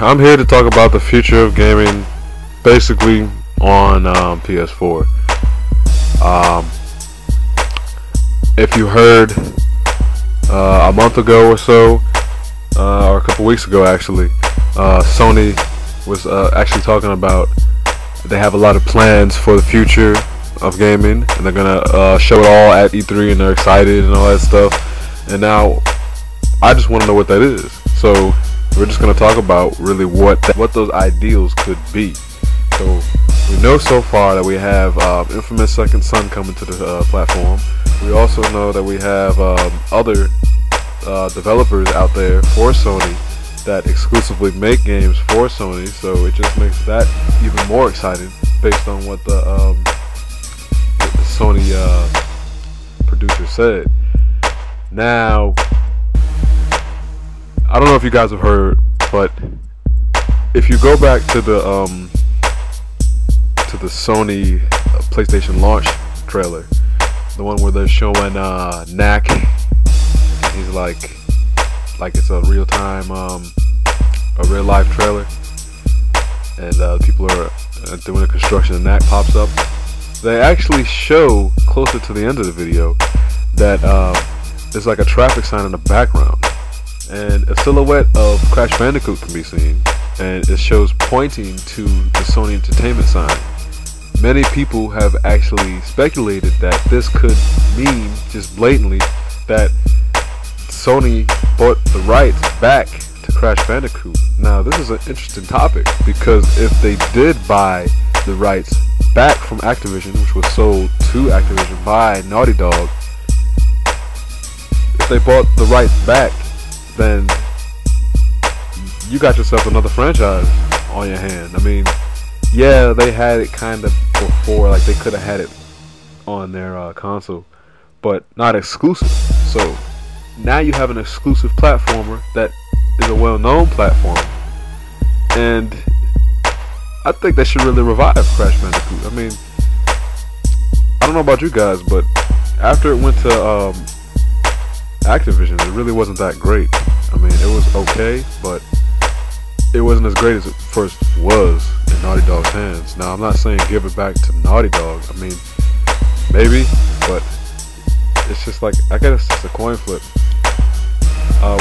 I'm here to talk about the future of gaming, basically on PS4. If you heard a month ago or so, or a couple weeks ago actually, Sony was actually talking about they have a lot of plans for the future of gaming, and they're gonna show it all at E3, and they're excited and all that stuff. And now I just want to know what that is. So we're just gonna talk about really what those ideals could be. So we know so far that we have Infamous Second Son coming to the platform. We also know that we have other developers out there for Sony that exclusively make games for Sony, so it just makes that even more exciting based on what the Sony producer said. Now, I don't know if you guys have heard, but if you go back to the Sony PlayStation launch trailer, the one where they're showing Knack, and he's like it's a real time, a real life trailer, and people are doing a construction, and Knack pops up. They actually show closer to the end of the video that there's like a traffic sign in the background, and a silhouette of Crash Bandicoot can be seen, and it shows pointing to the Sony Entertainment sign. Many people have actually speculated that this could mean just blatantly that Sony bought the rights back to Crash Bandicoot. Now, this is an interesting topic, because if they did buy the rights back from Activision, which was sold to Activision by Naughty Dog, if they bought the rights back, then you got yourself another franchise on your hand. I mean, yeah, they had it kind of before, like they could have had it on their console, but not exclusive. So now you have an exclusive platformer that is a well-known platform, and I think they should really revive Crash Bandicoot. I mean, I don't know about you guys, but after it went to Activision, it really wasn't that great. I mean, it was okay, but it wasn't as great as it first was in Naughty Dog's hands. Now, I'm not saying give it back to Naughty Dog. I mean, maybe, but it's just like, I guess it's just a coin flip.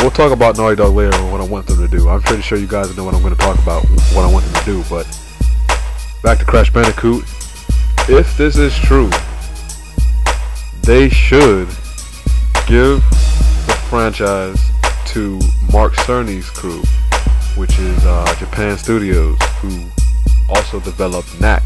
We'll talk about Naughty Dog later on what I want them to do. I'm pretty sure you guys know what I'm going to talk about, what I want them to do. But back to Crash Bandicoot. If this is true, they should give the franchise to Mark Cerny's crew, which is Japan Studios, who also developed Knack.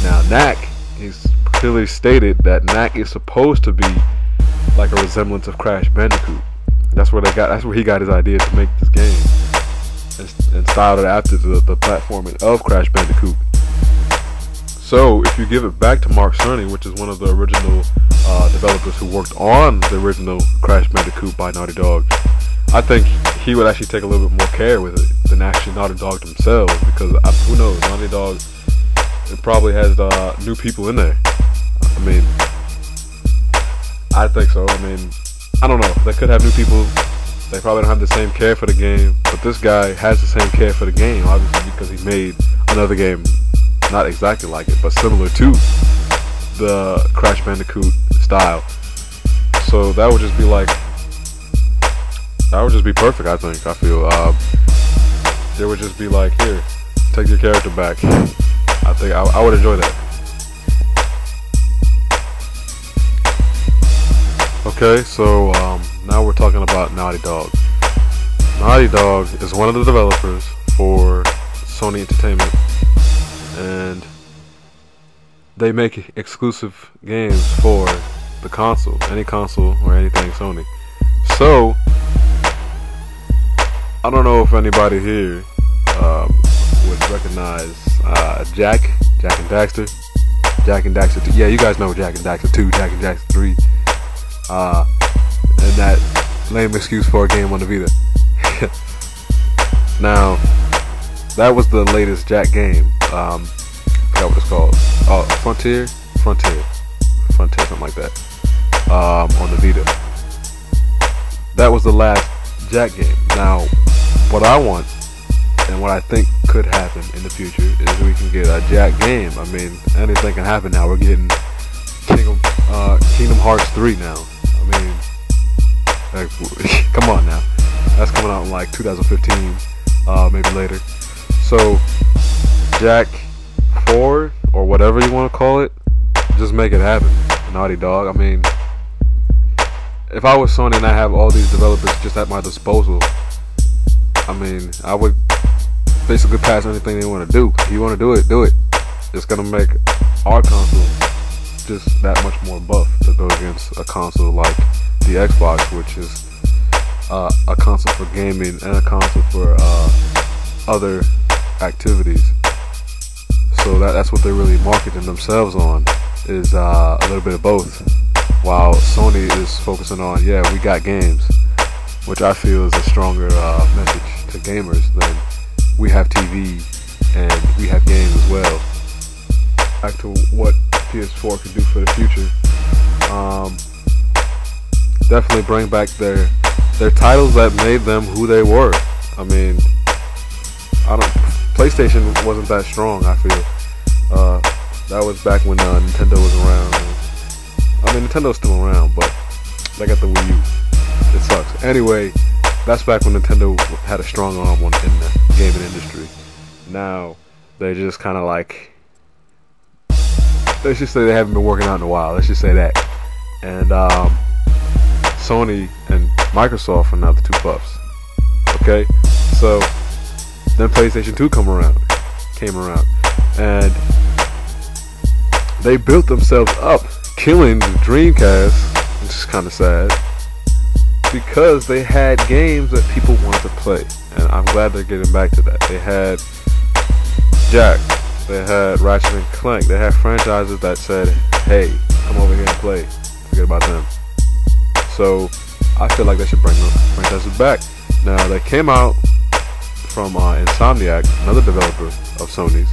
Now, Knack, he's clearly stated that Knack is supposed to be like a resemblance of Crash Bandicoot. That's where he got his idea to make this game, and styled it after the platforming of Crash Bandicoot. So if you give it back to Mark Cerny, which is one of the original developers who worked on the original Crash Bandicoot by Naughty Dog, I think he would actually take a little bit more care with it than actually Naughty Dog themselves, because who knows, Naughty Dog, it probably has new people in there. I mean, I think so. I mean, I don't know, they could have new people. They probably don't have the same care for the game, but this guy has the same care for the game, obviously, because he made another game not exactly like it, but similar to the Crash Bandicoot style. So that would just be like, that would just be perfect. I think, I feel they would just be like, here, take your character back. I think I would enjoy that. Okay, so now we're talking about Naughty Dog. Naughty Dog is one of the developers for Sony Entertainment, and they make exclusive games for the console, any console or anything Sony. So I don't know if anybody here would recognize Jack and Daxter. Jak and Daxter 2. Yeah, you guys know Jak and Daxter 2, Jak and Daxter 3. And that lame excuse for a game on the Vita. Now, that was the latest Jak game. I forgot what it's called. Oh, Frontier, something like that. On the Vita. That was the last Jak game. Now, what I want And what I think could happen in the future is we can get a Jack game. I mean, anything can happen now. We're getting Kingdom Hearts 3 now. I mean, like, come on now. That's coming out in like 2015, maybe later. So, Jack 4, or whatever you want to call it, just make it happen. Naughty Dog. I mean, if I was Sony and I have all these developers just at my disposal, I mean, I would basically pass anything they want to do. If you want to do it, do it. It's gonna make our console just that much more buff to go against a console like the Xbox, which is a console for gaming and a console for other activities. So that's what they're really marketing themselves on, is a little bit of both. While Sony is focusing on, yeah, we got games, which I feel is a stronger message to gamers than we have TV and we have games as well. Back to what PS4 could do for the future. Definitely bring back their titles that made them who they were. I mean, PlayStation wasn't that strong, I feel. That was back when Nintendo was around. I mean, Nintendo's still around, but they got the Wii U. It sucks. Anyway, that's back when Nintendo had a strong arm in the gaming industry. Now, they're just kind of like, let's just say they haven't been working out in a while. Let's just say that. And Sony and Microsoft are now the two buffs. Okay? So, then PlayStation 2 came around. And they built themselves up, killing the Dreamcast, which is kind of sad, because they had games that people wanted to play. And I'm glad they're getting back to that. They had Jack, they had Ratchet and Clank, they had franchises that said, hey, come over here and play. Forget about them. So I feel like they should bring those franchises back. Now, they came out from Insomniac, another developer of Sony's.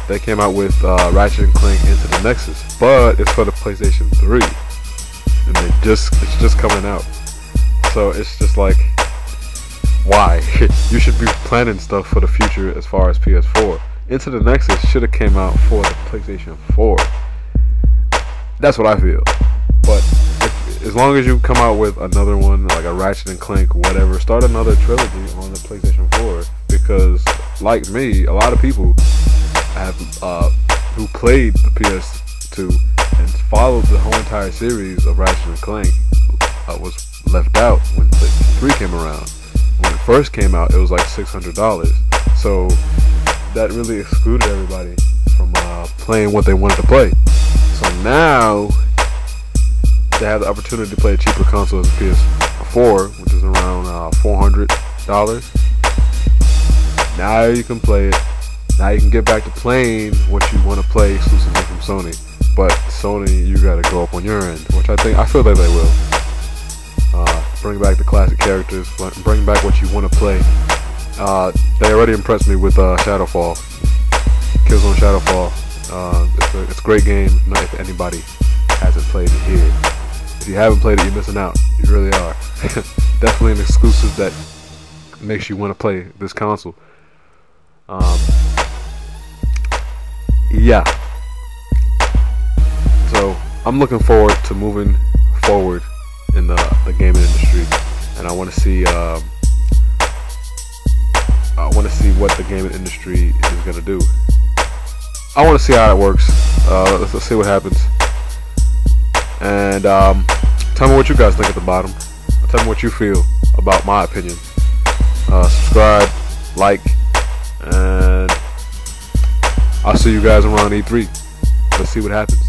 They came out with Ratchet and Clank Into the Nexus, but it's for the PlayStation 3, and it's just coming out. So it's just like, why? You should be planning stuff for the future as far as PS4. Into the Nexus should have came out for the PlayStation 4. That's what I feel. But as long as you come out with another one, like a Ratchet and Clank, whatever, start another trilogy on the PlayStation 4, because like me, a lot of people have who played the PS2 and followed the whole entire series of Ratchet and Clank was left out when PlayStation 3 came around. When it first came out, it was like $600, so that really excluded everybody from playing what they wanted to play. So now they have the opportunity to play a cheaper console as PS4, which is around $400. Now you can play it. Now you can get back to playing what you want to play exclusively from Sony. But Sony, you gotta go up on your end, which I feel that they will. Bring back the classic characters, bring back what you want to play. They already impressed me with Shadowfall, Killzone Shadowfall. It's a great game. If anybody hasn't played it here, if you haven't played it, you're missing out. You really are. Definitely an exclusive that makes you want to play this console. Yeah. So I'm looking forward to moving forward in the gaming industry, and I want to see what the gaming industry is gonna do. I want to see how it works. Let's see what happens. And tell me what you guys think at the bottom. Tell me what you feel about my opinion. Subscribe, like, and I'll see you guys around E3. Let's see what happens.